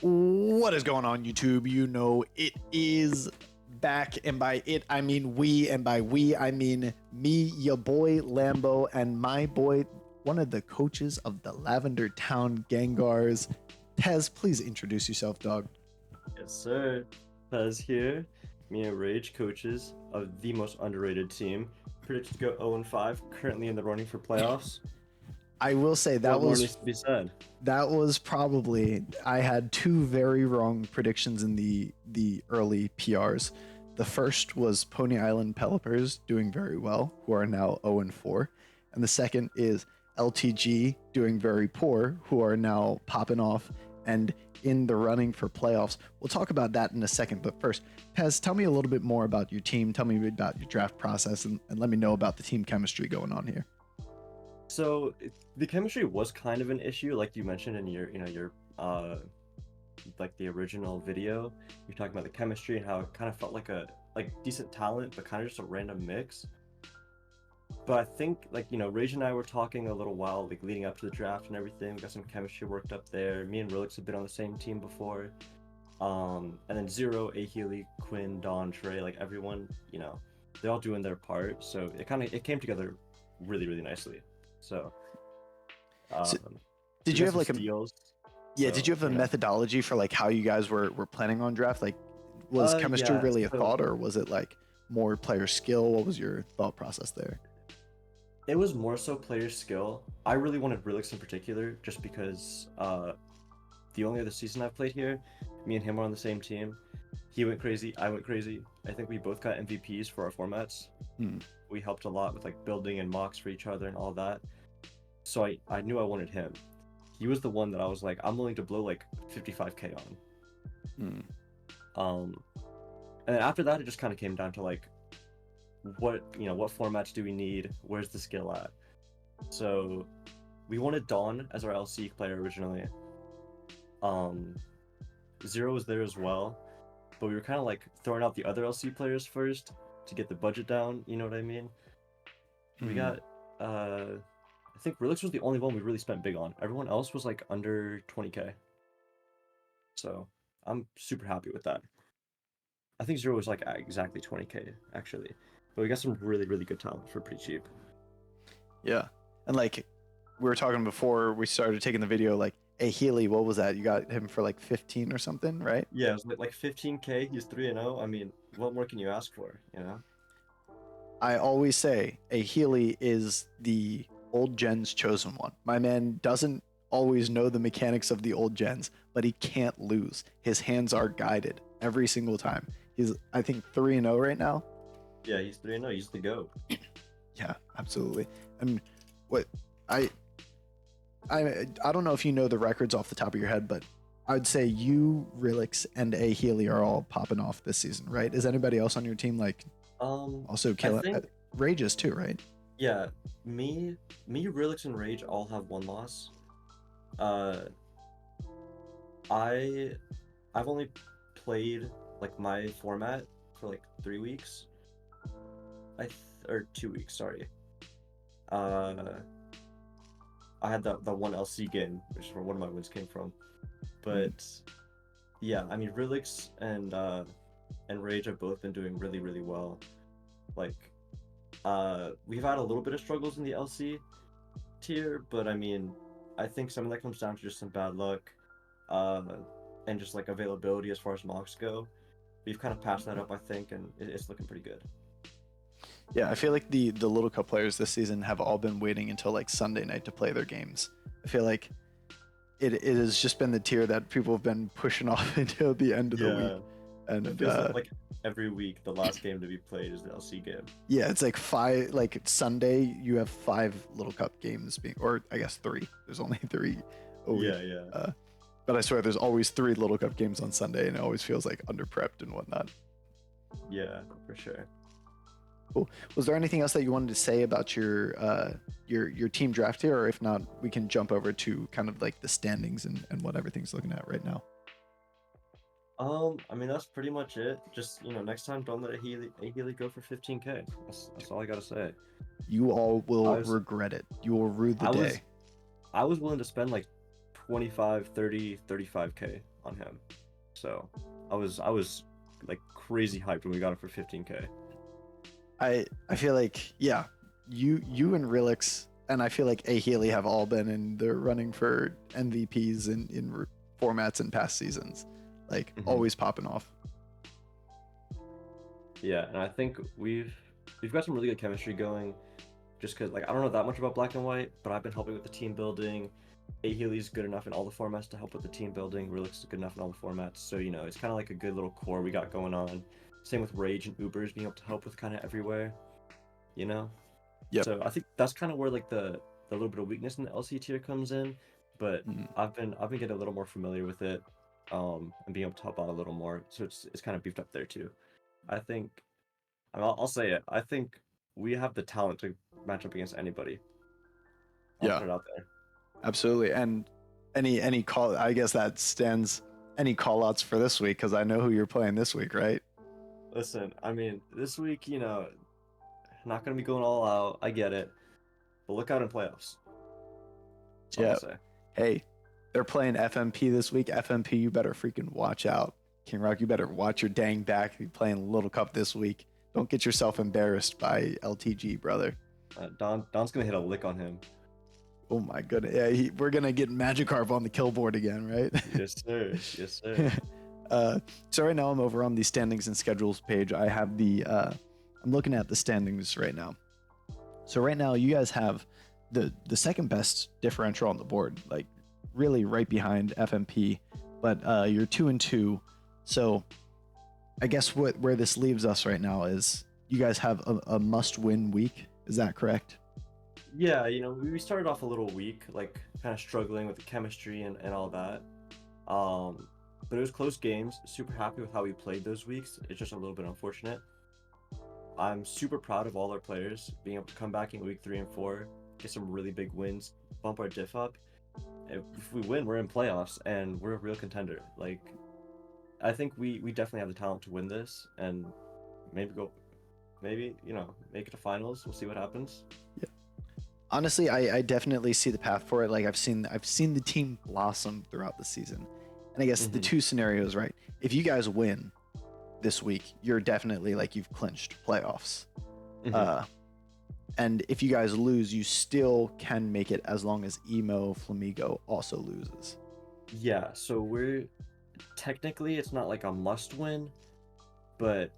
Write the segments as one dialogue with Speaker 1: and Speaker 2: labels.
Speaker 1: What is going on, YouTube? You know it is back, and by it I mean we, and by we I mean me, your boy Lambo, and my boy, one of the coaches of the Lavender Town Gengars. Tez, please introduce yourself, dog.
Speaker 2: Yes, sir. Pez here. Me and Rage, coaches of the most underrated team. Predicted to go 0-5, currently in the running for playoffs.
Speaker 1: I will say
Speaker 2: What more needs to be said?
Speaker 1: that was probably, I had two very wrong predictions in the early PRs. The first was Pony Island Pelipers doing very well, who are now 0-4, and the second is LTG doing very poor, who are now popping off and in the running for playoffs. We'll talk about that in a second, but first, Pez, tell me a little bit more about your team. Tell me about your draft process, and let me know about the team chemistry going on here.
Speaker 2: So the chemistry was kind of an issue, like you mentioned in your like the original video. You're talking about the chemistry and how it kind of felt like a decent talent, but kind of just a random mix. But I think Rage and I were talking a little while leading up to the draft and everything. We got some chemistry worked up there. Me and Rilix have been on the same team before. And then Zero, Healy, Quinn, Don, Trey, everyone, they're all doing their part. So it came together really, really nicely. So,
Speaker 1: did you have
Speaker 2: steals?
Speaker 1: Did you have a methodology for how you guys were planning on draft? Was chemistry really a thought, or was it more player skill? What was your thought process there?
Speaker 2: It was more so player skill. I really wanted Rilix in particular, just because the only other season I've played here, me and him were on the same team. He went crazy, I went crazy. I think we both got MVPs for our formats. We helped a lot with building and mocks for each other and all that. So I knew I wanted him. He was the one that I was I'm willing to blow 55k on. And then after that, it just kind of came down to what formats do we need? Where's the skill at? So we wanted Dawn as our LC player originally. Zero was there as well, but we were kind of throwing out the other LC players first to get the budget down. You know what I mean? We got I think Relix was the only one we really spent big on. Everyone else was under 20k. So I'm super happy with that. I think Zero was exactly 20k actually. But we got some really, really good talent for pretty cheap.
Speaker 1: Yeah. And we were talking before we started taking the video, Healy, what was that? You got him for 15 or something, right?
Speaker 2: Yeah, it was 15k. He's 3-0. I mean, what more can you ask for,
Speaker 1: I always say Healy is the old gen's chosen one. My man doesn't always know the mechanics of the old gens, but he can't lose. His hands are guided every single time. He's, I think, 3-0 right now.
Speaker 2: Yeah, he's 3-0. He's the GOAT.
Speaker 1: Yeah, absolutely. And what I don't know if you know the records off the top of your head, but I'd say you, Rilix, and Healy are all popping off this season, right? Is anybody else on your team also killing? Rages too, right?
Speaker 2: Yeah, me, Rilix, and Rage all have one loss. I've only played my format for 3 weeks. Or 2 weeks, sorry. I had the one LC game, which is where one of my wins came from. But yeah, I mean, Rilix and Rage have both been doing really, really well. We've had a little bit of struggles in the LC tier, but I mean, I think some of that comes down to just some bad luck, and just availability as far as mocks go. We've kind of patched that up, I think, and it's looking pretty good.
Speaker 1: Yeah, I feel like the Little Cup players this season have all been waiting until Sunday night to play their games. I feel like it has just been the tier that people have been pushing off until the end of the week. And
Speaker 2: it feels every week the last game to be played is the LC game.
Speaker 1: Yeah, it's five. Sunday you have 5 Little Cup games being, or I guess 3. There's only 3 a week.
Speaker 2: Yeah.
Speaker 1: But I swear there's always 3 Little Cup games on Sunday, and it always feels under prepped and whatnot.
Speaker 2: Yeah, for sure.
Speaker 1: Cool. Was there anything else that you wanted to say about your team draft here, or if not, we can jump over to kind of the standings and what everything's looking at right now?
Speaker 2: I mean, that's pretty much it. Just next time, don't let a Healy go for 15k. That's all I gotta say.
Speaker 1: You all will regret it. You will rue the day.
Speaker 2: I was willing to spend 25, 30, 35k on on him. So I was like crazy hyped when we got him for 15K.
Speaker 1: I feel like, yeah, you and Relix and I feel like A Healy have all been in the running for MVPs in formats in past seasons, like always popping off.
Speaker 2: Yeah, and I think we've got some really good chemistry going. Just because, like, I don't know that much about Black and White, but I've been helping with the team building. A Healy's good enough in all the formats to help with the team building. Relix is good enough in all the formats. So, you know, it's kind of like a good little core we got going on. Same with Rage and Ubers being able to help with kind of everywhere, you know?
Speaker 1: Yep.
Speaker 2: So I think that's kind of where like the little bit of weakness in the LC tier comes in. But
Speaker 1: Mhm.
Speaker 2: I've been getting a little more familiar with it, and being able to help out a little more. So it's kind of beefed up there too. I think I'll say it. I think we have the talent to match up against anybody. I'll
Speaker 1: Yeah,
Speaker 2: put it out there.
Speaker 1: absolutely. And any call, I guess that stands any call outs for this week because I know who you're playing this week, right?
Speaker 2: Listen, I mean, this week, not gonna be going all out. I get it, but look out in playoffs. That's all I'll
Speaker 1: Yeah.
Speaker 2: say.
Speaker 1: Hey, they're playing FMP this week. FMP, you better freaking watch out. King Rock, you better watch your dang back. You're playing Little Cup this week. Don't get yourself embarrassed by LTG, brother.
Speaker 2: Don's gonna hit a lick on him.
Speaker 1: Oh my goodness. Yeah, we're gonna get Magikarp on the kill board again, right?
Speaker 2: Yes, sir. Yes, sir.
Speaker 1: So right now I'm over on the standings and schedules page. I have I'm looking at the standings right now. So right now you guys have the second best differential on the board, like really right behind FMP, but you're 2-2. So I guess where this leaves us right now is you guys have a must-win week. Is that correct?
Speaker 2: Yeah, we started off a little weak, like kind of struggling with the chemistry and all that. But it was close games. Super happy with how we played those weeks. It's just a little bit unfortunate. I'm super proud of all our players being able to come back in week 3 and 4, get some really big wins, bump our diff up. If we win, we're in playoffs and we're a real contender. Like, I think we definitely have the talent to win this and maybe make it to finals. We'll see what happens.
Speaker 1: Yeah. Honestly, I definitely see the path for it. Like I've seen the team blossom throughout the season. And I guess the two scenarios, right? If you guys win this week, you're definitely like you've clinched playoffs. And if you guys lose, you still can make it as long as Emo Flamigo also loses.
Speaker 2: Yeah, so we're technically it's not like a must win, but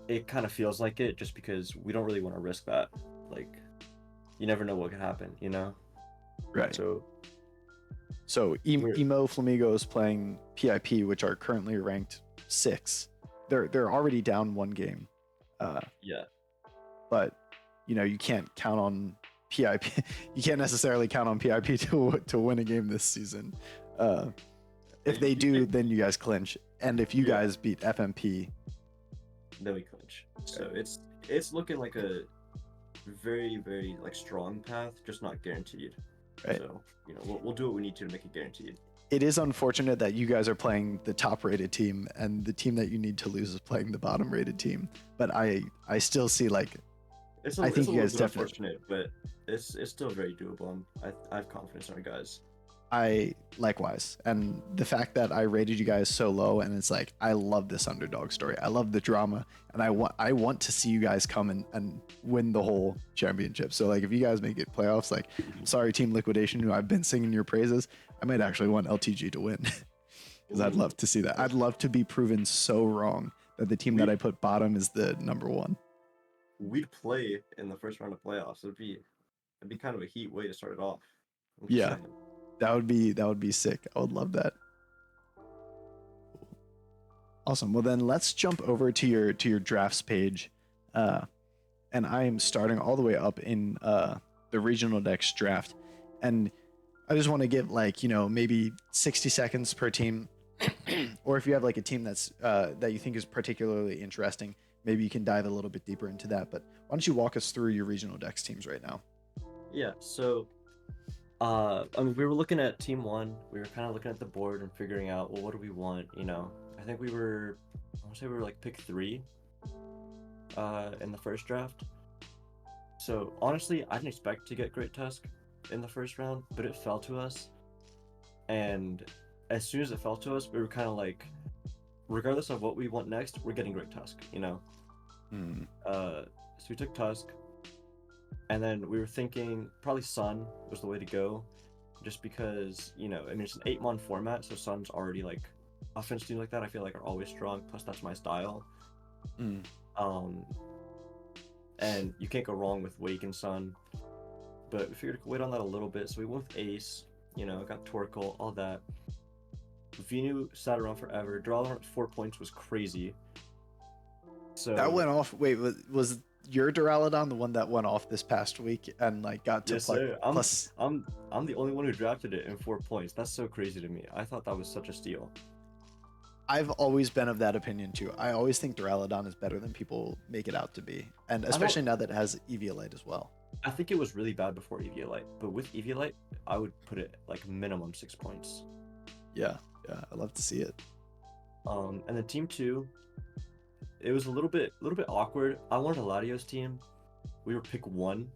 Speaker 2: it kind of feels like it just because we don't really want to risk that. Like, you never know what could happen, you know?
Speaker 1: Right. So
Speaker 2: We're-
Speaker 1: Emo Flamigo is playing PIP, which are currently ranked 6. They're already down 1 game.
Speaker 2: Yeah.
Speaker 1: But you can't count on PIP. You can't necessarily count on PIP to win a game this season. If they do, then you guys clinch. And if you guys beat FMP,
Speaker 2: then we clinch. So it's looking like a very, very like strong path, just not guaranteed.
Speaker 1: Right.
Speaker 2: So we'll do what we need to make it guaranteed.
Speaker 1: It is unfortunate that you guys are playing the top rated team and the team that you need to lose is playing the bottom rated team. But I still see like I think you guys definitely
Speaker 2: unfortunate, but it's still very doable. I have confidence in our guys.
Speaker 1: I likewise. And the fact that I rated you guys so low and it's like I love this underdog story. I love the drama and I want to see you guys come and win the whole championship. So like if you guys make it playoffs, like sorry Team Liquidation who I've been singing your praises, I might actually want LTG to win. Because I'd love to see that. I'd love to be proven so wrong that the team that I put bottom is the number 1.
Speaker 2: We'd play in the first round of playoffs. It'd be kind of a heat way to start it off.
Speaker 1: Yeah. That would be sick. I would love that. Awesome. Well then let's jump over to your drafts page. And I am starting all the way up in the regional decks draft. And I just want to give like, maybe 60 seconds per team. Or if you have like a team that's that you think is particularly interesting, maybe you can dive a little bit deeper into that. But why don't you walk us through your regional decks teams right now?
Speaker 2: Yeah, so I mean, we were looking at team 1. We were kind of looking at the board and figuring out, well, what do we want? I think I want to say we were like pick 3 in the first draft. So honestly, I didn't expect to get Great Tusk in the first round, but it fell to us. And as soon as it fell to us, we were kind of like, regardless of what we want next, we're getting Great Tusk, you know?
Speaker 1: Hmm.
Speaker 2: So we took Tusk, and then we were thinking probably Sun was the way to go, just because, you know, I mean, it's an 8-mon format, so Sun's already like, offense teams like that, I feel like are always strong, plus that's my style.
Speaker 1: Mm.
Speaker 2: Um, and you can't go wrong with Wake and Sun, but we figured to wait on that a little bit, so we went with Ace, you know, got Torkoal, all that. Venu sat around forever. Drawing at 4 points was crazy. So
Speaker 1: That went off. Wait, was your Duraludon the one that went off this past week and like got to
Speaker 2: yes, sir. I'm
Speaker 1: plus?
Speaker 2: I'm I'm the only one who drafted it in 4 points. That's so crazy to me. I thought that was such a steal.
Speaker 1: I've always been of that opinion too. I always think Duraludon is better than people make it out to be, and
Speaker 2: I don't.
Speaker 1: especially now that it has Eviolite as well.
Speaker 2: I think it was really bad before Eviolite, but with Eviolite, I would put it like minimum 6 points.
Speaker 1: Yeah, yeah, I love to see it.
Speaker 2: And then team two, it was a little bit awkward. I wanted a Latios team. We were pick one,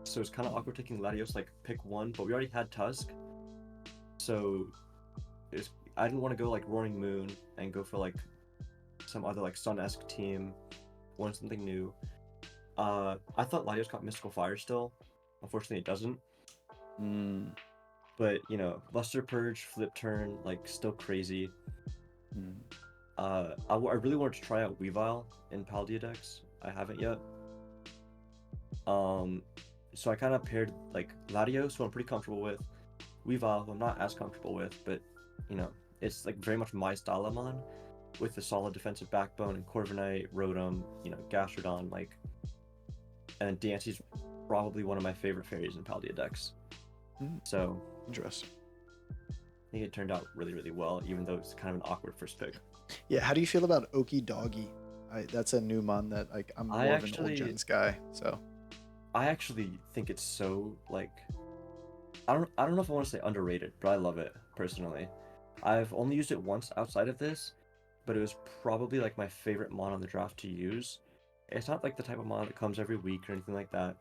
Speaker 2: so it's kind of awkward taking Latios like pick one, but we already had Tusk, so it's I didn't want to go like Roaring Moon and go for like some other like Sun-esque team, want something new. I thought Latios got Mystical Fire still. Unfortunately, it doesn't.
Speaker 1: Mm,
Speaker 2: But you know, Luster Purge, Flip Turn, like still crazy.
Speaker 1: mm.
Speaker 2: I really wanted to try out Weavile in Paldea decks. I haven't yet. So I kind of paired like Latios, who I'm pretty comfortable with, Weavile, who I'm not as comfortable with, but you know, it's like very much my style I'm on, with a solid defensive backbone and Corviknight, Rotom, you know, Gastrodon, like, and Dancy's probably one of my favorite fairies in Paldea decks.
Speaker 1: Mm.
Speaker 2: So
Speaker 1: Interesting.
Speaker 2: I think it turned out really, really well, even though it's kind of an awkward first pick.
Speaker 1: Yeah, how do you feel about Okie Doggy? That's a new mon that like I'm
Speaker 2: I
Speaker 1: more of an old
Speaker 2: actually,
Speaker 1: gens guy. So
Speaker 2: I actually think it's so like, I don't know if I want to say underrated, but I love it personally. I've only used it once outside of this, but it was probably like my favorite mon on the draft to use. It's not like the type of mon that comes every week or anything like that,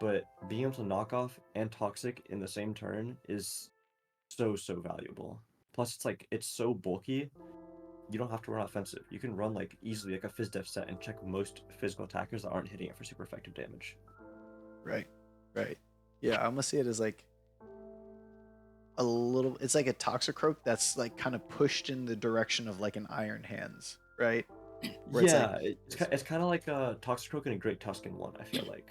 Speaker 2: but being able to knock off and toxic in the same turn is so valuable. Plus, it's like it's so bulky. You don't have to run offensive. You can run like easily like a phys def set and check most physical attackers that aren't hitting it for super effective damage.
Speaker 1: right, right. Yeah, I almost see it as like a little. It's like a Toxicroak that's like kind of pushed in the direction of like an Iron Hands, right? Where it's like,
Speaker 2: Yeah, it's kind of like a Toxicroak and a Great Tusk in one. I feel like,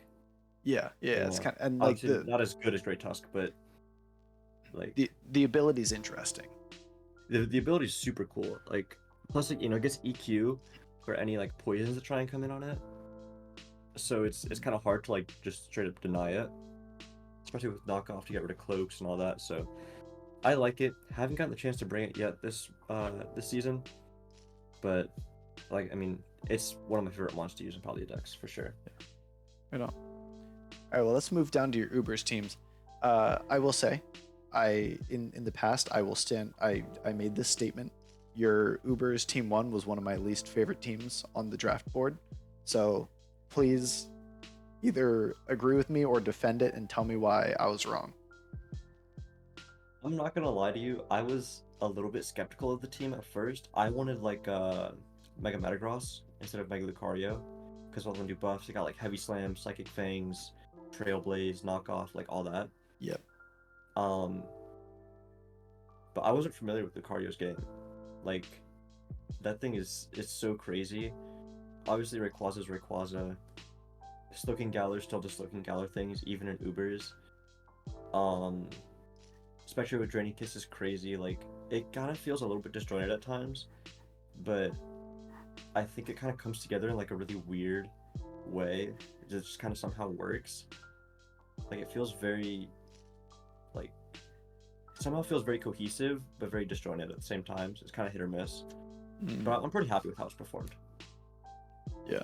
Speaker 1: yeah, yeah,
Speaker 2: you
Speaker 1: it's
Speaker 2: know,
Speaker 1: kind of, and like
Speaker 2: obviously not as good as Great Tusk, but like
Speaker 1: the ability is interesting.
Speaker 2: the ability is super cool. Like plus, like, you know, it gets EQ for any like poisons that try and come in on it. So it's kind of hard to like just straight up deny it, especially with knockoff to get rid of cloaks and all that. So I like it. Haven't gotten the chance to bring it yet this season, but like I mean, it's one of my favorite monsters to use in Paldea decks for sure.
Speaker 1: Right on. All right, well, let's move down to your Ubers teams. I will say, in the past, I will stand. I made this statement. Your Ubers team one was one of my least favorite teams on the draft board. So please either agree with me or defend it and tell me why I was wrong.
Speaker 2: I'm not gonna lie to you. I was a little bit skeptical of the team at first. I wanted like Mega Metagross instead of Mega Lucario because all the new buffs. They got like Heavy Slam, Psychic Fangs, Trailblaze, Knockoff, like all that.
Speaker 1: Yep.
Speaker 2: Um, but I wasn't familiar with Lucario's game. Like that thing is so crazy. Obviously, Rayquaza's Rayquaza. Slowking Galar still does Slowking Galar things, even in Ubers. Um, especially with Draining Kiss is crazy. Like it kind of feels a little bit disjointed at times, but I think it kind of comes together in like a really weird way. It just kind of somehow works. Like it feels very, like somehow feels very cohesive, but very disjointed at the same time. So it's kind of hit or miss. But I'm pretty happy with how it's performed.
Speaker 1: Yeah.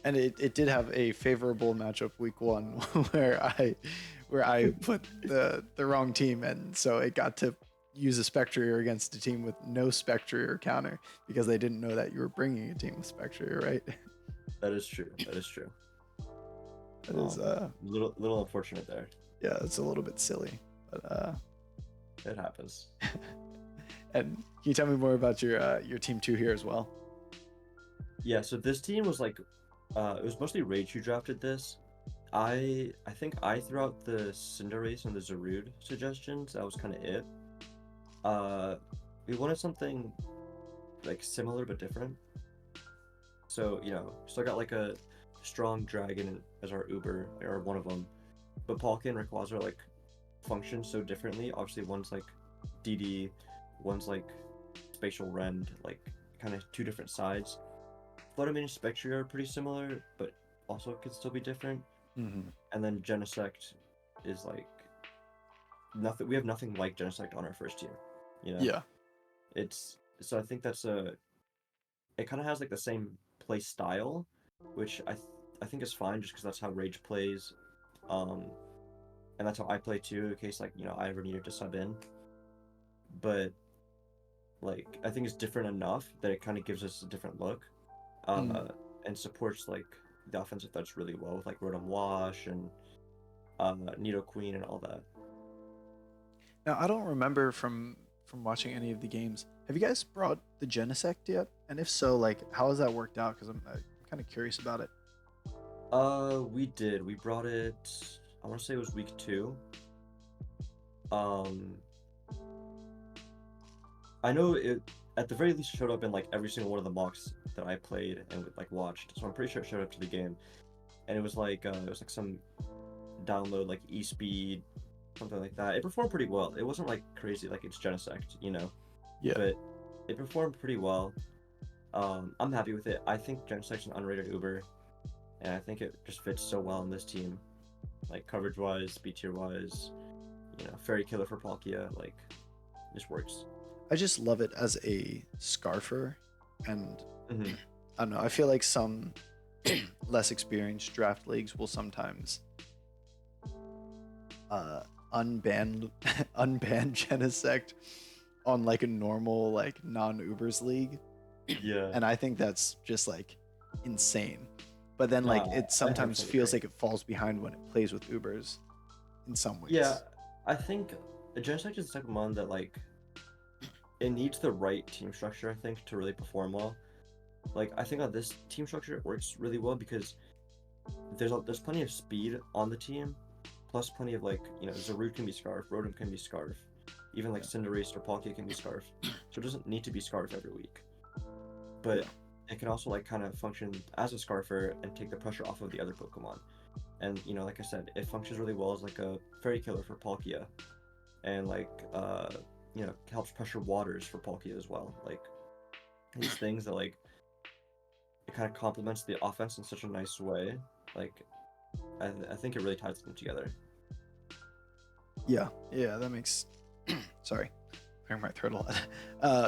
Speaker 1: And it did have a favorable matchup week one where I put the wrong team, and so it got to use a Spectrier against a team with no Spectrier counter because they didn't know that you were bringing a team with Spectrier, right?
Speaker 2: That is true. That is true.
Speaker 1: That is
Speaker 2: Little unfortunate there.
Speaker 1: yeah, it's a little bit silly, but
Speaker 2: It happens.
Speaker 1: And can you tell me more about your team two here as well?
Speaker 2: Yeah, so this team was like, it was mostly Rage who drafted this. I think I threw out the Cinderace and the Zarude suggestions. That was kind of it. Uh, we wanted something like similar but different. So still got like a strong dragon as our Uber or one of them, but Palkia and Rayquaza like function so differently. Obviously, one's like DD, one's like Spatial Rend, like kind of two different sides. Fluttermane and Spectre are pretty similar, but also could still be different.
Speaker 1: Mm-hmm.
Speaker 2: And then Genesect is like nothing. We have nothing like Genesect on our first tier. You know,
Speaker 1: Yeah.
Speaker 2: it's so I think that's it kind of has like the same play style, which I think is fine just because that's how Rage plays, um, and that's how I play too in case like I ever needed to sub in. But like I think it's different enough that it kind of gives us a different look,
Speaker 1: Mm.
Speaker 2: and supports like the offensive threats really well with like Rotom Wash and Nidoqueen and all that.
Speaker 1: Now I don't remember from watching any of the games. Have you guys brought the Genesect yet? And if so, like how has that worked out? Because I'm kind of curious about it.
Speaker 2: We did. We brought it. I want to say it was week 2. Um, I know it at the very least showed up in like every single one of the mocks that I played and like watched. So I'm pretty sure it showed up to the game, and it was like some download like e-speed, something like that. It performed pretty well. It wasn't like crazy like it's Genesect,
Speaker 1: Yeah.
Speaker 2: but it performed pretty well. I'm happy with it. I think Genesect's an underrated Uber, and I think it just fits so well in this team, like coverage wise, speed tier wise. Fairy Killer for Palkia, like just works.
Speaker 1: I just love it as a scarfer, and
Speaker 2: Mm-hmm.
Speaker 1: I don't know. I feel like some less experienced draft leagues will sometimes unban unban Genesect on like a normal like non-Ubers league,
Speaker 2: Yeah.
Speaker 1: and I think that's just like insane. But then like
Speaker 2: No,
Speaker 1: it
Speaker 2: I
Speaker 1: sometimes
Speaker 2: 100%
Speaker 1: feels
Speaker 2: agree.
Speaker 1: like it falls behind when it plays with Ubers in some
Speaker 2: Yeah,
Speaker 1: ways.
Speaker 2: I think Genesect is the type of mon that like it needs the right team structure, I think, to really perform well. Like I think on this team structure it works really well because there's plenty of speed on the team, plus plenty of like Zarude can be Scarf, Rotom can be Scarf, even like
Speaker 1: Yeah.
Speaker 2: Cinderace or Palkia can be Scarf. So it doesn't need to be Scarf every week,
Speaker 1: Yeah.
Speaker 2: but it can also like kind of function as a Scarfer and take the pressure off of the other Pokemon. And like I said, it functions really well as like a Fairy Killer for Palkia, and like helps pressure waters for Palkia as well. Like these things that like it kind of complements the offense in such a nice way. Like I think it really ties them together.
Speaker 1: Yeah. Yeah. That makes. Sorry, clearing my throat a lot.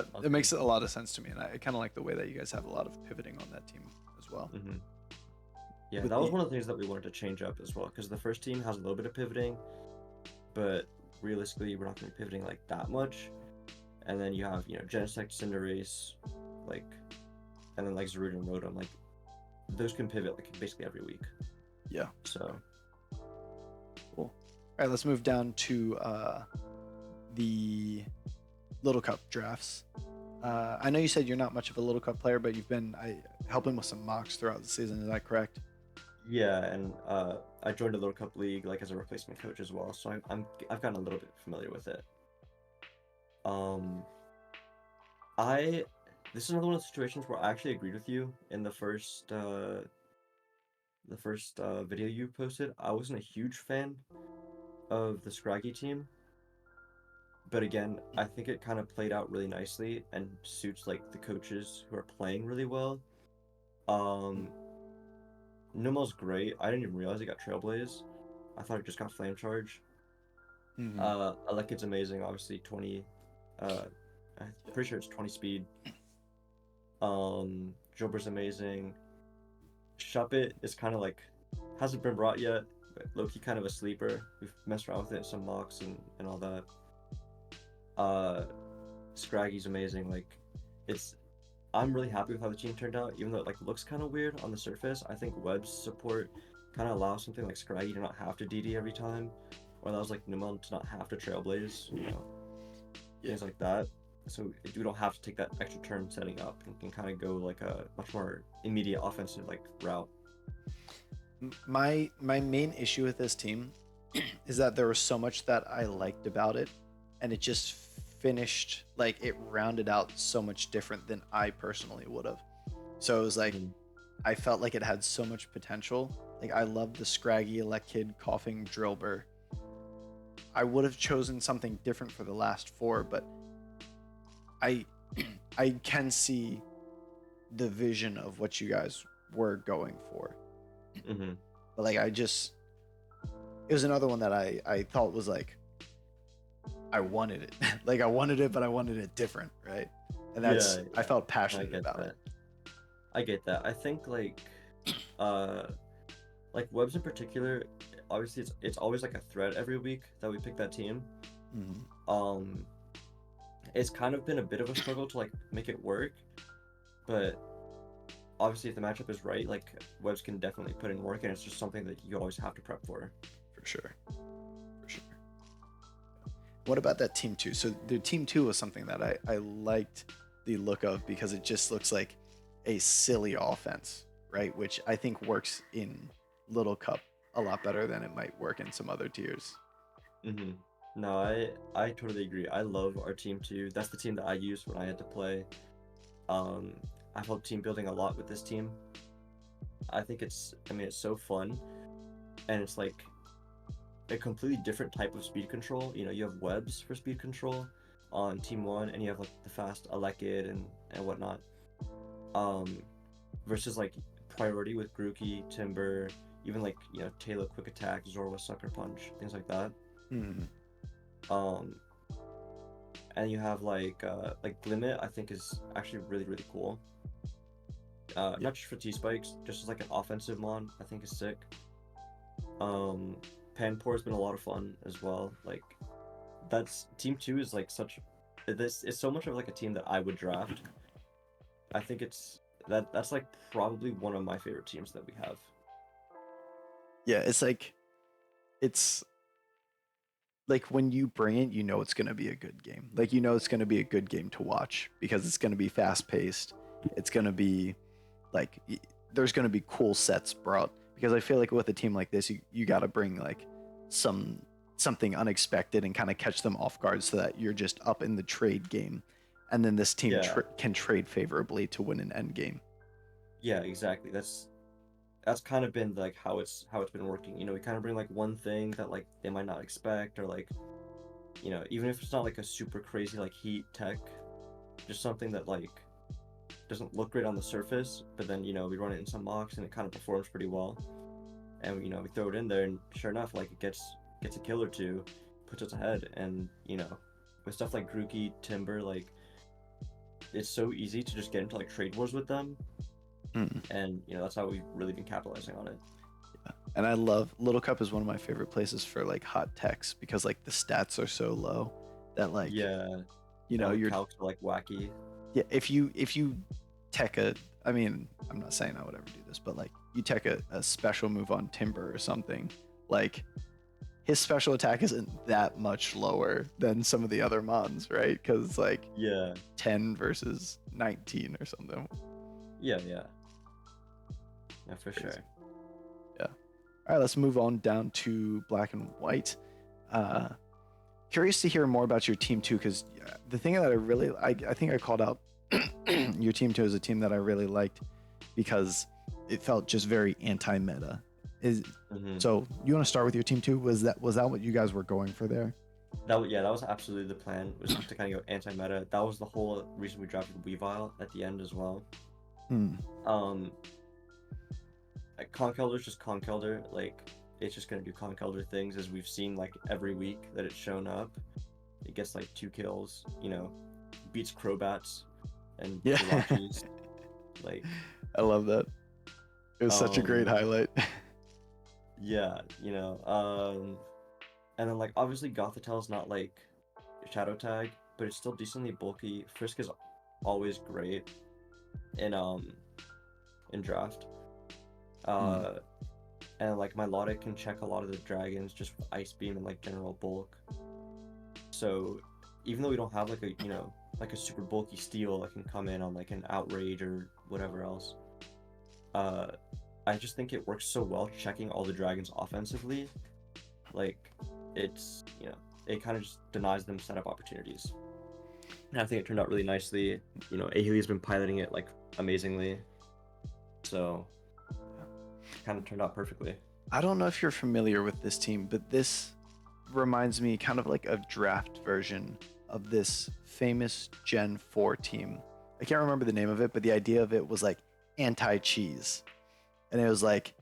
Speaker 1: It
Speaker 2: Okay.
Speaker 1: makes a lot of sense to me, and I kind of like the way that you guys have a lot of pivoting on that team as well.
Speaker 2: Mm-hmm. Yeah,
Speaker 1: With
Speaker 2: that was
Speaker 1: the
Speaker 2: one of the things that we wanted to change up as well, because the first team has a little bit of pivoting, but realistically, we're not going to be pivoting like that much. And then you have, Genesect, Cinderace, like, and then like Zarude and Rotom, like, those can pivot like basically every week.
Speaker 1: yeah.
Speaker 2: So,
Speaker 1: Cool. All right, let's move down to the Little Cup drafts. I know you said you're not much of a Little Cup player, but you've been helping with some mocks throughout the season. Is that correct?
Speaker 2: yeah, and I joined a Little Cup League like as a replacement coach as well, so I've gotten a little bit familiar with it. Um, I this is another one of the situations where I actually agreed with you in the first video you posted. I wasn't a huge fan of the Scraggy team, but again, I think it kind of played out really nicely and suits like the coaches who are playing really well. Um, Numel's great. I didn't even realize he got Trailblaze. I thought it just got Flame Charge.
Speaker 1: Mm-hmm.
Speaker 2: Elekid's amazing, obviously 20. I'm pretty sure it's 20 speed. Jober's amazing. Shuppet is kind of like hasn't been brought yet, but low-key kind of a sleeper. We've messed around with it in some mocks and all that. Scraggy's amazing. Like, it's I'm really happy with how the team turned out, even though it like looks kind of weird on the surface. I think Webb's support kind of allows something like Scraggy to not have to DD every time, or allows like Numel to not have to Trailblaze,
Speaker 1: Yeah.
Speaker 2: things like that. so we don't have to take that extra turn setting up and can kind of go like a much more immediate offensive like route.
Speaker 1: My main issue with this team is that there was so much that I liked about it, and it just finished like it rounded out so much different than I personally would have. So it was like
Speaker 2: Mhm.
Speaker 1: I felt like it had so much potential. Like I loved the scraggy Kid coughing Drillbur. I would have chosen something different for the last four, but I I can see the vision of what you guys were going for.
Speaker 2: Mm-hmm.
Speaker 1: But like I just it was another one that I thought was like I wanted it. Like I wanted it, but I wanted it different, right? And that's
Speaker 2: Yeah,
Speaker 1: I felt
Speaker 2: I
Speaker 1: passionate
Speaker 2: get
Speaker 1: about it.
Speaker 2: that. I get that. I think uh, like webs in particular, obviously it's always like a threat every week that we pick that team.
Speaker 1: Mhm.
Speaker 2: Um, it's kind of been a bit of a struggle to like make it work, but obviously if the matchup is right, like webs can definitely put in work, and it's just something that you always have to prep for.
Speaker 1: For sure. For sure. What about that team two? So the team two was something that I liked the look of because it just looks like a silly offense, right? Which I think works in Little Cup a lot better than it might work in some other tiers.
Speaker 2: Mm-hmm. No, I totally agree. I love our team too. That's the team that I used when I had to play. Um, I've helped team building a lot with this team. I mean, it's so fun, and it's like a completely different type of speed control. You know, you have webs for speed control on team one, and you have like the fast Alekid and whatnot. Um, versus like priority with Grookey, Timber, even like Taylor quick attack, Zorwa sucker punch, things like that.
Speaker 1: Hmm.
Speaker 2: Um, and you have like Limit. I think is actually really cool.
Speaker 1: Yeah.
Speaker 2: Not just for T spikes, just as like an offensive mon. I think is sick. Um, Panpour has been a lot of fun as well. Like that's team two is like such this is so much of like a team that I would draft. I think that's like probably one of my favorite teams that we have.
Speaker 1: Yeah, it's like when you bring it, you know it's going to be a good game. Like you know it's going to be a good game to watch because it's going to be fast paced. It's going to be like there's going to be cool sets brought because I feel like with a team like this, you got to bring like some something unexpected and kind of catch them off guard so that you're just up in the trade game, and then this team
Speaker 2: Yeah,
Speaker 1: can trade favorably to win an end game.
Speaker 2: yeah, exactly. That's kind of been like how it's been working. You know, we kind of bring like one thing that like they might not expect, or like even if it's not like a super crazy like heat tech, just something that like doesn't look great on the surface, but then we run it in some mocks and it kind of performs pretty well, and we throw it in there, and sure enough, like it gets a kill or two, puts us ahead, and with stuff like Grookey, Timber, like it's so easy to just get into like trade wars with them,
Speaker 1: Mm.
Speaker 2: and that's how we've really been capitalizing on it.
Speaker 1: And I love Little Cup is one of my favorite places for like hot techs because like the stats are so low that like
Speaker 2: Yeah, and all the
Speaker 1: you're
Speaker 2: calcs are like wacky.
Speaker 1: yeah if you tech a I mean I'm not saying I would ever do this but like you tech a special move on Timber or something like his special attack isn't that much lower than some of the other mons, right? Because like
Speaker 2: Yeah,
Speaker 1: 10 versus 19 or something.
Speaker 2: yeah, for
Speaker 1: Crazy.
Speaker 2: sure.
Speaker 1: Yeah. All right, let's move on down to black and white. Uh, Curious to hear more about your team too, because the thing that I think I called out your team too as a team that I really liked because it felt just very anti-meta. Is
Speaker 2: Hmm.
Speaker 1: so you want to start with your team too? Was that what you guys were going for there?
Speaker 2: That was absolutely the plan, was to kind of go anti-meta. That was the whole reason we drafted Weavile at the end as well.
Speaker 1: Hmm.
Speaker 2: Um, like Conkeldur's just Conkelder, like it's just gonna do Conkelder things, as we've seen like every week that it's shown up. It gets like 2 kills, beats Crobats and
Speaker 1: Yeah,
Speaker 2: Jirachis. Like,
Speaker 1: I love that. It was such a great
Speaker 2: um,
Speaker 1: highlight.
Speaker 2: yeah, and then like obviously Gothitel's not like Shadow Tag, but it's still decently bulky. Frisk is always great in draft.
Speaker 1: Hmm.
Speaker 2: Uh, and like my can check a lot of the dragons just with Ice Beam and like general bulk. So even though we don't have like a like a super bulky steel that can come in on like an outrage or whatever else, uh, I just think it works so well checking all the dragons offensively. Like, it's it kind of just denies them setup opportunities. And I think it turned out really nicely. Aheli's been piloting it like amazingly, so it kind of turned out perfectly.
Speaker 1: I don't know if you're familiar with this team, but this reminds me kind of like a draft version of this famous Gen 4 team. I can't remember the name of it, but the idea of it was like anti-cheese. And it was like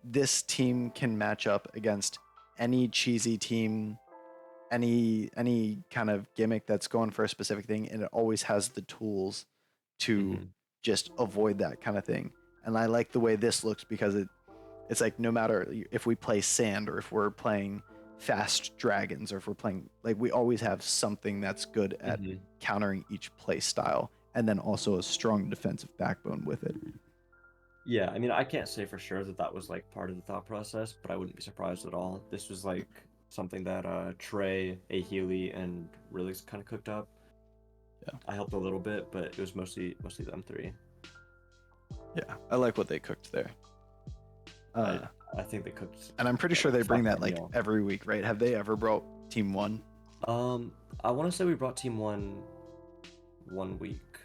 Speaker 1: this team can match up against any cheesy team, any kind of gimmick that's going for a specific thing, and it always has the tools to
Speaker 2: Hmm.
Speaker 1: just avoid that kind of thing. And I like the way this looks because it's like no matter if we play sand or if we're playing fast dragons or if we're playing like we always have something that's good at
Speaker 2: Hmm.
Speaker 1: countering each play style and then also a strong defensive backbone with it.
Speaker 2: Yeah, I mean, I can't say for sure that that was like part of the thought process, but I wouldn't be surprised at all. This was like something that Trey, Ahili, and Rilix kind of cooked up.
Speaker 1: Yeah.
Speaker 2: I helped a little bit, but it was mostly them three.
Speaker 1: Yeah, I like what they cooked there.
Speaker 2: I
Speaker 1: Uh,
Speaker 2: I think they cooked
Speaker 1: and I'm pretty
Speaker 2: like
Speaker 1: sure they bring
Speaker 2: second
Speaker 1: that like
Speaker 2: meal.
Speaker 1: every week, right? Have they ever brought Team One?
Speaker 2: I want to say we brought Team One 1 week,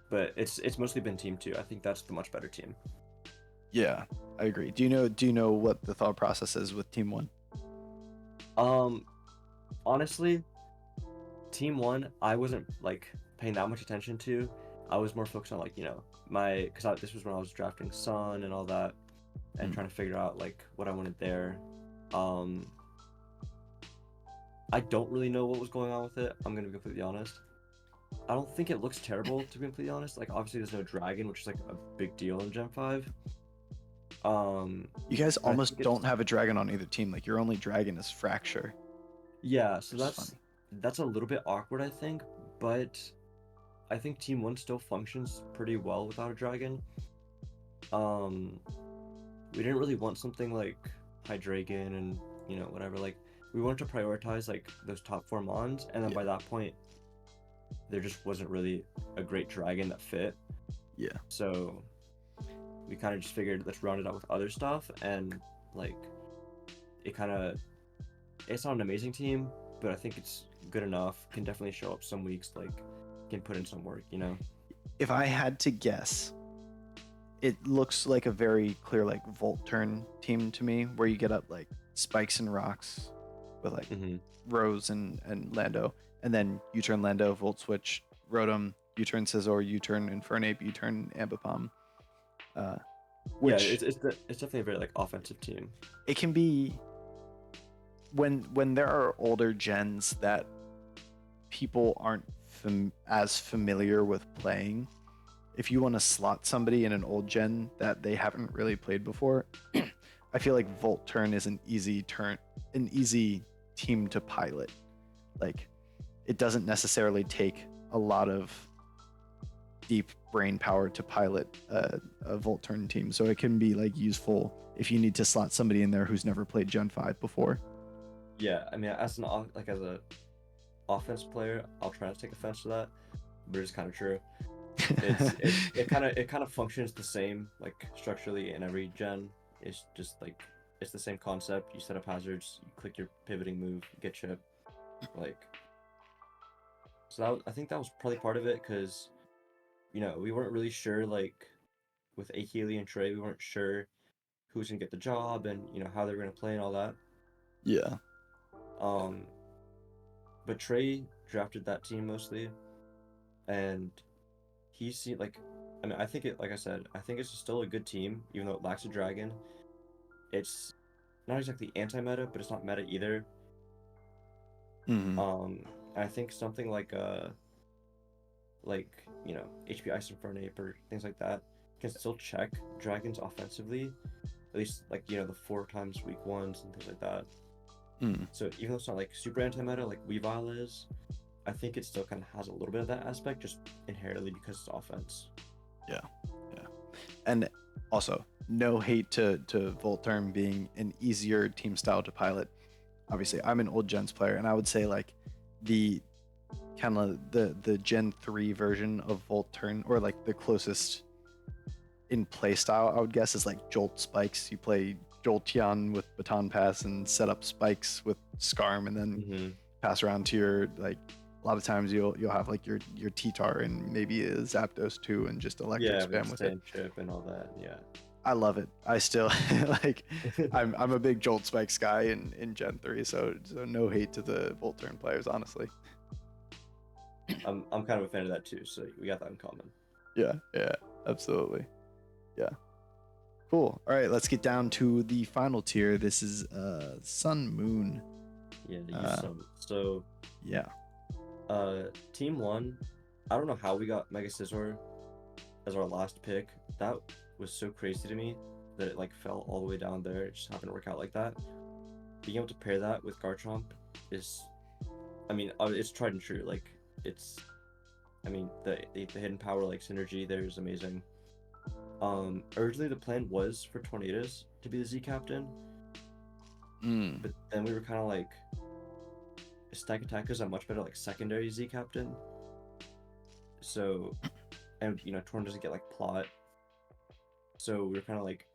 Speaker 2: but it's mostly been Team Two. I think that's the much better team.
Speaker 1: Yeah, I agree. Do you know what the thought process is with Team One?
Speaker 2: Um, Honestly, Team One, I wasn't like paying that much attention to. I was more focused on like my because this was when I was drafting Sun and all that, and
Speaker 1: Mm.
Speaker 2: trying to figure out like what I wanted there. Um, I don't really know what was going on with it. I'm gonna be completely honest. I don't think it looks terrible to be completely honest. Like obviously there's no dragon, which is like a big deal in Gen 5.
Speaker 1: You guys
Speaker 2: But I
Speaker 1: almost
Speaker 2: think it's
Speaker 1: don't have a dragon on either team. Like your only dragon is Fracture,
Speaker 2: yeah, so
Speaker 1: which is funny.
Speaker 2: that's a little bit awkward I think, but I think Team 1 still functions pretty well without a dragon. Um we didn't really want something like Hydreigon and whatever, like we wanted to prioritize like those top four mons, and then
Speaker 1: Yeah,
Speaker 2: by that point there just wasn't really a great dragon that fit.
Speaker 1: yeah.
Speaker 2: So we kind of just figured let's round it out with other stuff, and like it kind of it's not an amazing team, but I think it's good enough. Can definitely show up some weeks, like can put in some work.
Speaker 1: If I had to guess, it looks like a very clear like Volt turn team to me, where you get up like spikes and rocks with like
Speaker 2: Hmm.
Speaker 1: Rose and Lando, and then you turn Lando, Volt switch, Rotom, you turn Scizor, you turn Infernape, you turn Ambipom. Uh,
Speaker 2: Yeah,
Speaker 1: which
Speaker 2: it's definitely a very like offensive team.
Speaker 1: it can be when there are older gens that people aren't as familiar with playing. If you want to slot somebody in an old gen that they haven't really played before, I feel like Volt Turn is an easy team to pilot. Like it doesn't necessarily take a lot of deep brain power to pilot a Volt Turn team, so it can be like useful if you need to slot somebody in there who's never played Gen 5 before.
Speaker 2: Yeah, I mean, as a offense player, I'll try to take offense to that, but it's kind of true. It kind of functions the same like structurally in every gen. It's just like it's the same concept. You set up hazards, you click your pivoting move, get chip, like. So I think that was probably part of it, because we weren't really sure, like with Achille and Trey, we weren't sure who was gonna get the job, and how they were gonna play and all that.
Speaker 1: Yeah.
Speaker 2: Um, but Trey drafted that team mostly, and he seemed like, I mean, I think it, like I said, I think it's still a good team, even though it lacks a dragon. It's not exactly anti-meta, but it's not meta either.
Speaker 1: Hmm.
Speaker 2: I think something like HP Ice Infernape or things like that can still check dragons offensively, at least like the 4 times week ones and things like that.
Speaker 1: Mm.
Speaker 2: So even though it's not like super anti-meta like Weavile is, I think it still kind of has a little bit of that aspect just inherently because it's offense.
Speaker 1: Yeah. Yeah. And also, no hate to Volterm being an easier team style to pilot. Obviously, I'm an old gens player, and I would say like the kind of the Gen 3 version of Volt Turn, or like the closest in play style, I would guess, is like Jolt Spikes. You play Jolteon with Baton Pass and set up Spikes with Scarm, and then
Speaker 2: Mm-hmm.
Speaker 1: pass around to your like. A lot of times you'll have like your T-Tar and maybe a Zapdos too, and just electric
Speaker 2: Yeah, with
Speaker 1: spam
Speaker 2: the
Speaker 1: with it.
Speaker 2: sand chip and all that. Yeah.
Speaker 1: I love it. I still like. I'm a big Jolt Spikes guy in Gen 3, so no hate to the Volturn players, honestly.
Speaker 2: I'm kind of a fan of that too, so we got that in common.
Speaker 1: Yeah, yeah, absolutely. Yeah. Cool. All right, let's get down to the final tier. This is Sun Moon.
Speaker 2: Yeah, to use
Speaker 1: Uh,
Speaker 2: some. So,
Speaker 1: yeah.
Speaker 2: Team One, I don't know how we got Mega Scizor as our last pick. That was so crazy to me that it like fell all the way down there. It just happened to work out like that. Being able to pair that with Garchomp is, I mean, it's tried and true. Like it's, I mean, the hidden power like synergy there is amazing. Originally the plan was for Tornadus to be the Z captain,
Speaker 1: Mm.
Speaker 2: but then we were kind of like, Stack Attack is a much better like secondary Z captain. So, and you know, Torn doesn't get like plot. So we were kind of like,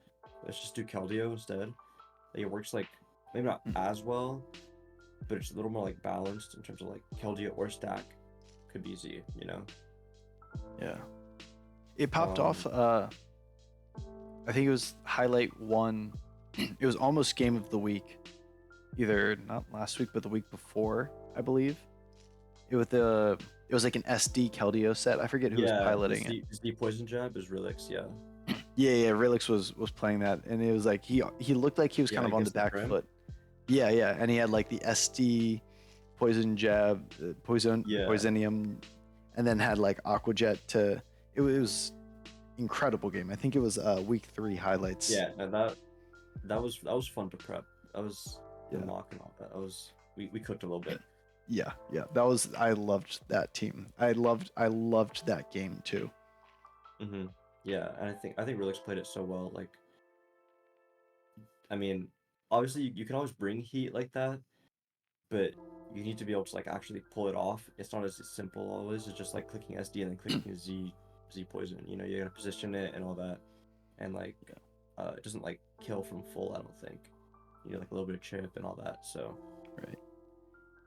Speaker 2: let's just do Keldeo instead. Like, it works like maybe not as well, but it's a little more like balanced in terms of like Keldeo or Stack could be Z, you know.
Speaker 1: Yeah. It popped
Speaker 2: Um,
Speaker 1: off. I think it was highlight one. It was almost game of the week, either not last week but the week before, I believe. It was like an SD Keldeo set. I forget who was
Speaker 2: yeah,
Speaker 1: piloting it.
Speaker 2: the Poison Jab is Relix, yeah.
Speaker 1: Yeah, yeah, Relix was playing that, and it was like he looked like he was
Speaker 2: Yeah,
Speaker 1: kind of on the
Speaker 2: against the
Speaker 1: back
Speaker 2: Prim.
Speaker 1: foot. Yeah, yeah, and he had like the SD poison jab,
Speaker 2: Yeah,
Speaker 1: poisonium, and then had like Aqua Jet to. It was incredible game. I think it was week 3 highlights.
Speaker 2: yeah, and that was fun to prep. That was the
Speaker 1: Yeah,
Speaker 2: mock and all that. That was we cooked a little bit.
Speaker 1: yeah, yeah. That was I loved that team. I loved that game too.
Speaker 2: Hmm. Yeah, and I think Relix played it so well. Like, I mean, obviously you can always bring heat like that, but you need to be able to like actually pull it off. It's not as simple always. It's just like clicking SD and then clicking Z poison. You know, you gotta position it and all that, and like,
Speaker 1: Yeah.
Speaker 2: it doesn't like kill from full. I don't think. You know, like a little bit of chip and all that. So
Speaker 1: Right.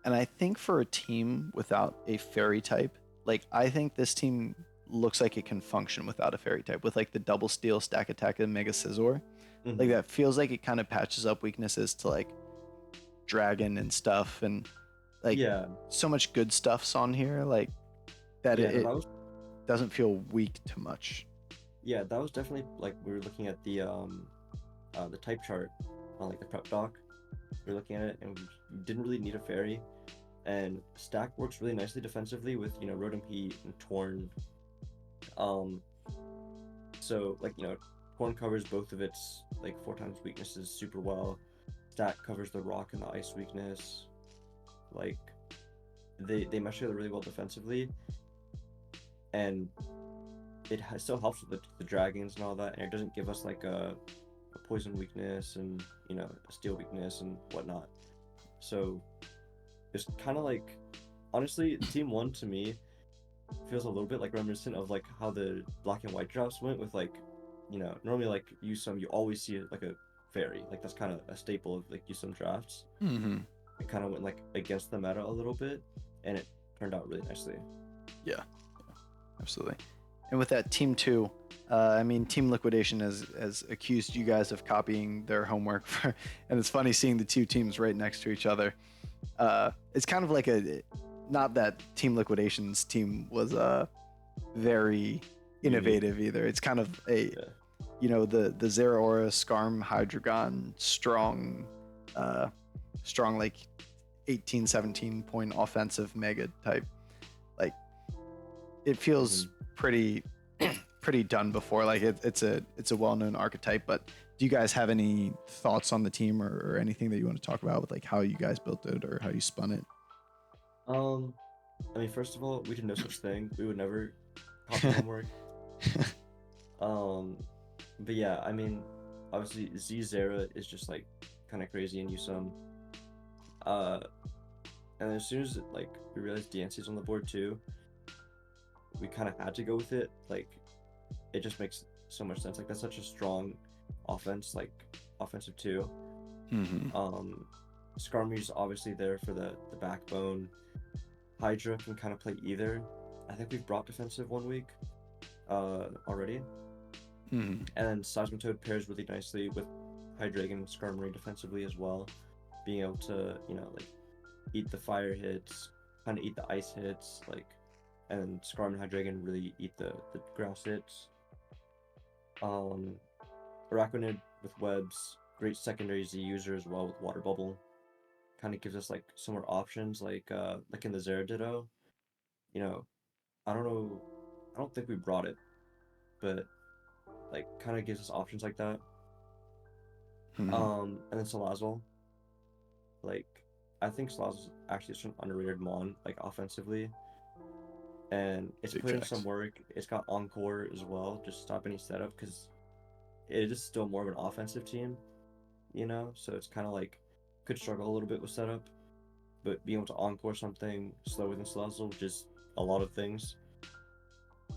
Speaker 1: And I think for a team without a fairy type, like I think this team looks like it can function without a fairy type with like the double steel stack attack and Mega Scizor. Like
Speaker 2: hmm.
Speaker 1: that feels like it kind of patches up weaknesses to like dragon and stuff, and like
Speaker 2: Yeah,
Speaker 1: so much good stuff's on here like that
Speaker 2: yeah. No,
Speaker 1: it doesn't feel weak too much.
Speaker 2: that was definitely like we were looking at the type chart on like the prep doc. We were looking at it and we didn't really need a fairy. And Stack works really nicely defensively with, you know, Rotom Heat and Torn. Um, so like, you know, Torn covers both of its like 4 times weaknesses super well. Stack covers the rock and the ice weakness. Like they mesh together really well defensively, and still helps with the dragons and all that, and it doesn't give us like a poison weakness and, you know, a steel weakness and whatnot. So it's kind of like, honestly, Team One to me feels a little bit like reminiscent of like how the black and white drafts went with like, you know, normally like you always see it like a fairy, like that's kind of a staple of like some drafts.
Speaker 1: Mm-hmm.
Speaker 2: It kind of went like against the meta a little bit, and it turned out really nicely.
Speaker 1: Yeah, absolutely. And with that team 2, I mean, Team Liquidation has accused you guys of copying their homework for, and it's funny seeing the two teams right next to each other. It's kind of like not that Team Liquidation's team was very innovative either. It's kind of
Speaker 2: Yeah.
Speaker 1: the Zeraora, Scarm, Hydreigon, strong like 18, 17 point offensive mega type. Like it feels pretty pretty done before. Like it's a well-known archetype, but do you guys have any thoughts on the team or anything that you want to talk about with like how you guys built it or how you spun it?
Speaker 2: Um, I mean, first of all, we did no such thing. We would never copy homework. Um, but yeah, I mean, obviously Z Zera is just like kind of crazy and you some. Uh, And as soon as like we realized DNC's on the board too, we kind of had to go with it. Like, it just makes so much sense. Like, that's such a strong offense, like offensive too. Skarmory's obviously there for the backbone. Hydra can kind of play either. I think we've brought defensive one week already. And then Seismitoad pairs really nicely with Hydreigon and Skarmory defensively as well. Being able to, like, eat the fire hits, kind of eat the ice hits, like, and Skarmory and Hydreigon really eat the grass hits. Araquanid with webs, great secondary Z user as well with water bubble. Kind of gives us like some more options, like in the Zeraditto. I don't know, I don't think we brought it, but like kind of gives us options like that. And then Salazzle, like, I think Salazzle's actually such an underrated mon, like offensively, and it's put in some work. It's got Encore as well, just to stop any setup, because it is still more of an offensive team, so it's kind of like could struggle a little bit with setup, but being able to Encore something slower than Salazzle, just a lot of things,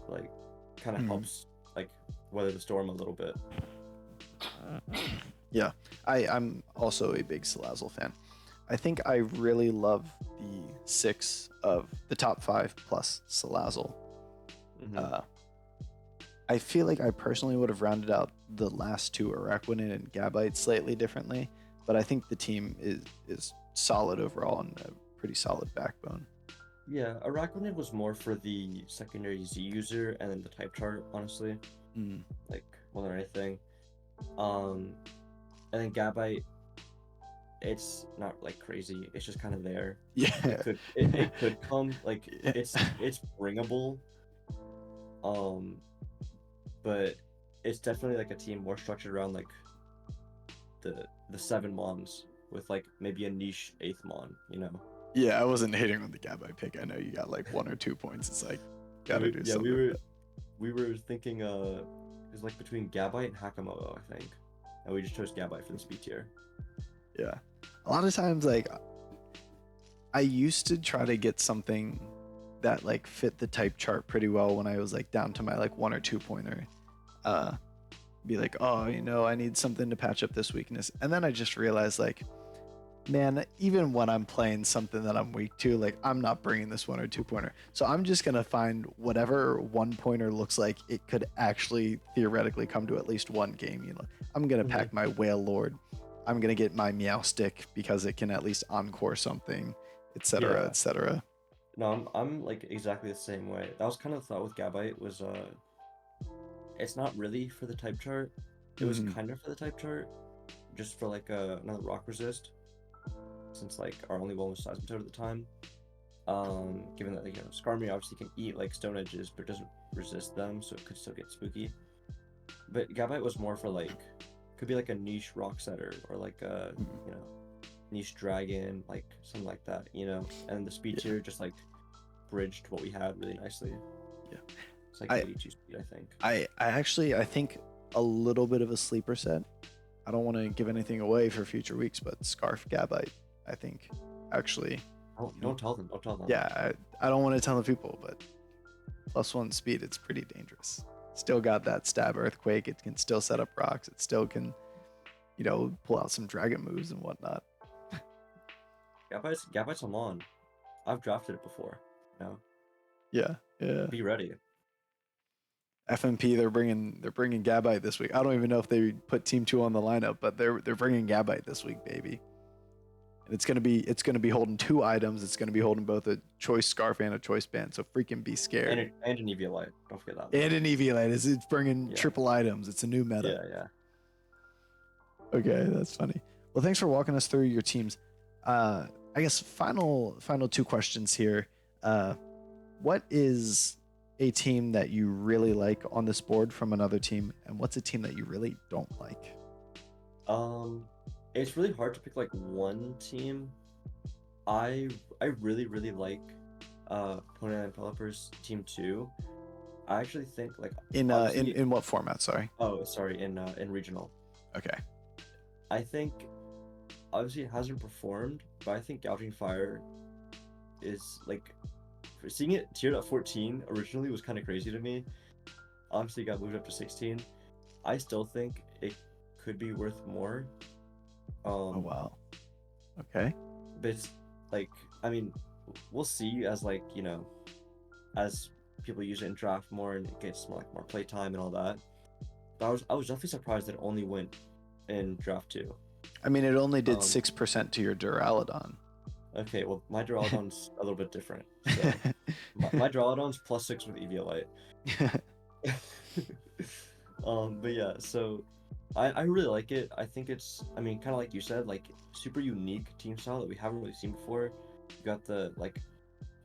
Speaker 2: like, kind of helps like weather the storm a little bit.
Speaker 1: Yeah, I'm also a big Salazzle fan. I think I really love the 6 of the top 5 plus Salazzle. I feel like I personally would have rounded out the last 2, Araquanid and Gabite, slightly differently, but I think the team is solid overall and a pretty solid backbone.
Speaker 2: Yeah, Araquanid was more for the secondary Z user and then the type chart, honestly. Like, more than anything. And then Gabite, it's not like crazy. It's just kind of there.
Speaker 1: Yeah,
Speaker 2: it could come, like, it's bringable. But it's definitely like a team more structured around like the 7 mons with like maybe a niche 8th mon,
Speaker 1: Yeah, I wasn't hating on the Gabite pick. I know you got like 1 or 2 points. It's like, gotta do something.
Speaker 2: We were thinking it was like between Gabite and Hakamoto, I think, and we just chose Gabite for the speed tier.
Speaker 1: Yeah, a lot of times, like, I used to try to get something that like fit the type chart pretty well when I was like down to my like 1 or 2 pointer. Be like, oh, I need something to patch up this weakness, and then I just realized, like, man, even when I'm playing something that I'm weak to, like, I'm not bringing this 1 or 2 pointer. So I'm just going to find whatever 1 pointer looks like it could actually theoretically come to at least 1 game. I'm going to pack my Whale Lord. I'm going to get my Meow Stick because it can at least Encore something, etc., etc.
Speaker 2: No, I'm like exactly the same way. That was kind of the thought with Gabite was it's not really for the type chart. It was kind of for the type chart, just for like another rock resist, since like our only one was Seismitoad at the time. Given that Skarmory obviously can eat like stone edges, but doesn't resist them, so it could still get spooky. But Gabite was more for like, could be like a niche rock setter or like a niche dragon, like something like that, And the speed tier just like bridged what we had really nicely.
Speaker 1: Yeah,
Speaker 2: it's like 82 speed, I think.
Speaker 1: I think a little bit of a sleeper set. I don't want to give anything away for future weeks, but Scarf Gabite, I think, actually.
Speaker 2: Don't tell them. Don't tell them.
Speaker 1: Yeah, I don't want to tell the people, but +1 speed, it's pretty dangerous. Still got that stab earthquake. It can still set up rocks. It still can, pull out some dragon moves and whatnot.
Speaker 2: Gabite's a mon. I've drafted it before.
Speaker 1: Yeah.
Speaker 2: Be ready.
Speaker 1: FMP, they're bringing Gabite this week. I don't even know if they put Team 2 on the lineup, but they're bringing Gabite this week, baby. And it's gonna be holding 2 items. It's gonna be holding both a choice scarf and a choice band. So freaking be scared.
Speaker 2: And an Eviolite. Don't forget that.
Speaker 1: And an Eviolite. It's bringing triple items. It's a new meta.
Speaker 2: Yeah.
Speaker 1: Okay, that's funny. Well, thanks for walking us through your teams. I guess final 2 questions here. What is a team that you really like on this board from another team, and what's a team that you really don't like?
Speaker 2: It's really hard to pick like one team. I really like Pony Island Developers Team 2. I actually think like
Speaker 1: in what format? Sorry.
Speaker 2: Oh, sorry, in regional.
Speaker 1: Okay.
Speaker 2: I think obviously it hasn't performed, but I think Gouging Fire is like seeing it tiered at 14 originally was kind of crazy to me. Obviously, it got moved up to 16. I still think it could be worth more.
Speaker 1: Oh
Speaker 2: Um,
Speaker 1: wow. Okay.
Speaker 2: but it's like, I mean, we'll see as like, as people use it in draft more and it gets more play time and all that. But I was definitely surprised that it only went in draft 2.
Speaker 1: I mean, it only did
Speaker 2: Um,
Speaker 1: 6% to your Duraludon.
Speaker 2: okay, well my Duraludon's a little bit different. So my Duraludon's +6 with EVLite. But yeah, so I really like it. I think it's, I mean, kind of like you said, like super unique team style that we haven't really seen before. You got the like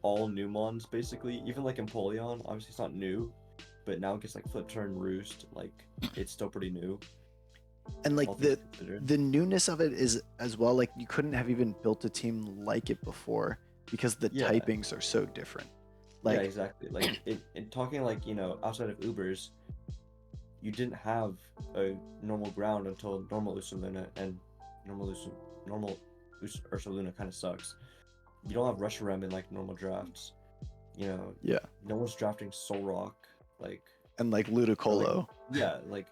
Speaker 2: all new mons basically, even like Empoleon. Obviously, it's not new, but now it gets like Flip Turn Roost. Like it's still pretty new,
Speaker 1: And like
Speaker 2: all things considered.
Speaker 1: the newness of it is as well, like you couldn't have even built a team like it before because the
Speaker 2: Yeah,
Speaker 1: typings are so different.
Speaker 2: yeah,
Speaker 1: Like
Speaker 2: exactly. Like in talking like outside of Ubers, you didn't have a normal ground until normal Ursaluna, and normal Ursaluna kind of sucks. You don't have Reshiram in like normal drafts.
Speaker 1: yeah,
Speaker 2: No one's drafting Solrock. Like,
Speaker 1: and like
Speaker 2: or like,
Speaker 1: Ludicolo.
Speaker 2: yeah, like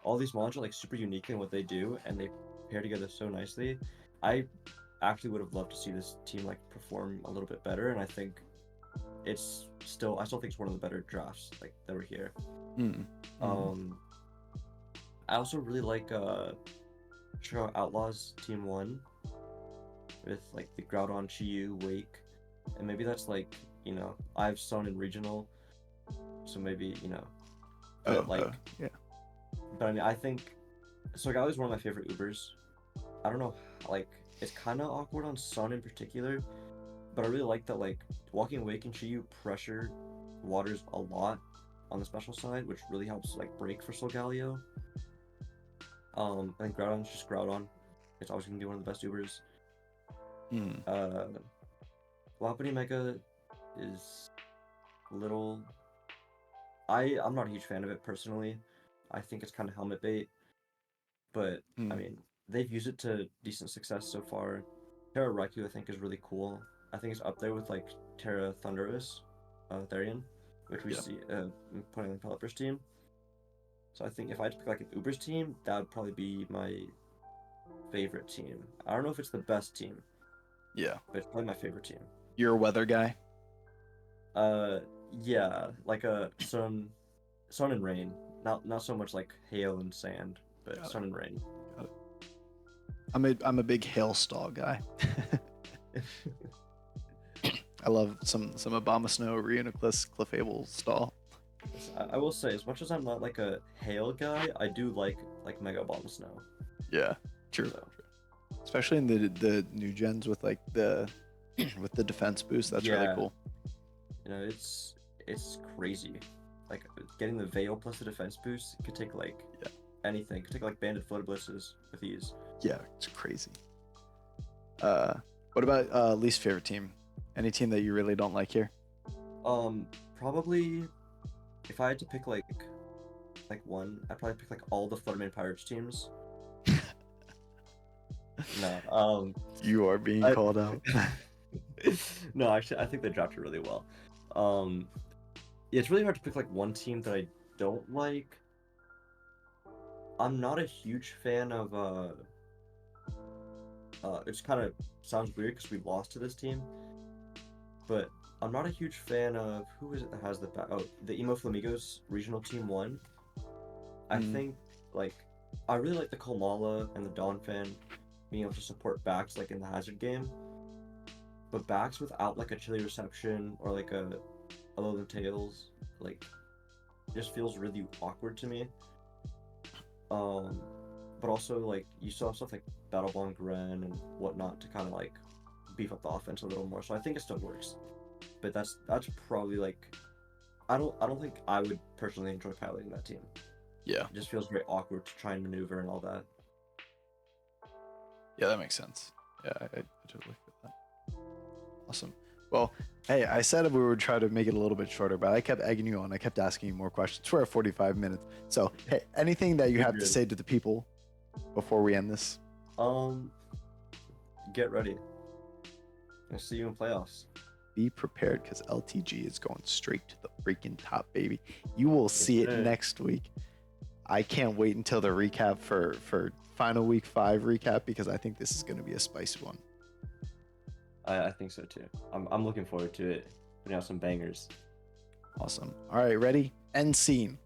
Speaker 2: all these mons are like super unique in what they do, and they pair together so nicely. I actually would have loved to see this team like perform a little bit better, and I think I still think it's one of the better drafts like that were here.
Speaker 1: Mm. Mm.
Speaker 2: Um, I also really like Chicago Outlaws Team 1 with like the Groudon, Chiyu, Wake, and maybe that's like I've Sun in regional, so maybe but like
Speaker 1: Yeah.
Speaker 2: but I mean I think so. Like, was one of my favorite Ubers. I don't know, like it's kind of awkward on Sun in particular, but I really like that like Walking Wake and Chiyu pressure waters a lot on the special side, which really helps like break for Solgaleo. I think Groudon's just Groudon. It's always gonna be one of the best Ubers.
Speaker 1: Mm.
Speaker 2: Lopunny Mega is a little. I'm not a huge fan of it personally. I think it's kind of helmet bait, but I
Speaker 1: Mm.
Speaker 2: mean they've used it to decent success so far. Terra Raikou I think is really cool. I think it's up there with like Terra Thundurus, Therian, which we
Speaker 1: Yeah.
Speaker 2: see putting on the developers team. So I think if I had to pick like an Ubers team, that would probably be my favorite team. I don't know if it's the best team,
Speaker 1: Yeah.
Speaker 2: but it's probably my favorite team.
Speaker 1: You're a weather guy.
Speaker 2: Uh, yeah, like a sun and rain. Not so much like hail and sand, but
Speaker 1: Got
Speaker 2: sun and rain.
Speaker 1: Got it. I'm a big hailstall guy. I love some Abomasnow, Reuniclus, Clefable stall.
Speaker 2: I will say, as much as I'm not like a hail guy, I do like Mega Bomb Snow.
Speaker 1: Yeah, true.
Speaker 2: So
Speaker 1: Especially in the new gens with like the with the defense boost. That's really
Speaker 2: yeah,
Speaker 1: cool.
Speaker 2: it's crazy. Like getting the Veil plus the defense boost could take like
Speaker 1: Yeah.
Speaker 2: anything. Could take like banded flood blitzes with ease.
Speaker 1: Yeah, it's crazy. What about least favorite team? Any team that you really don't like here?
Speaker 2: Probably if I had to pick like one, I'd probably pick like all the Flutterman Pirates teams. No,
Speaker 1: You are being
Speaker 2: I,
Speaker 1: called out.
Speaker 2: no, actually, I think they dropped it really well. Yeah, it's really hard to pick like one team that I don't like. I'm not a huge fan of it's kind of sounds weird because we lost to this team, but I'm not a huge fan of who is it that has the Emo Flamingos regional team 1. I
Speaker 1: Mm.
Speaker 2: think like I really like the Komala and the Dawn fan being able to support backs like in the hazard game, but backs without like a chili reception or like a Alolan Tails like just feels really awkward to me. But also like you still have stuff like Battle Bond Gren and whatnot to kind of like beef up the offense a little more. So I think it still works. But that's probably like I don't think I would personally enjoy piloting that team.
Speaker 1: Yeah.
Speaker 2: It just feels very awkward to try and maneuver and all that.
Speaker 1: Yeah, that makes sense. Yeah, I totally feel that. Awesome. Well, hey, I said we would try to make it a little bit shorter, but I kept egging you on. I kept asking you more questions. We're at 45 minutes. So, hey, anything that you have to say to the people before we end this?
Speaker 2: Get ready. I'll see you in playoffs.
Speaker 1: be prepared because LTG is going straight to the freaking top, baby. You will see it
Speaker 2: sir.
Speaker 1: next week. I can't wait until the recap for final week 5 recap because I think this is going to be a spicy one.
Speaker 2: I think so too. I'm looking forward to it. Putting out some bangers.
Speaker 1: Awesome. All right, ready? End scene.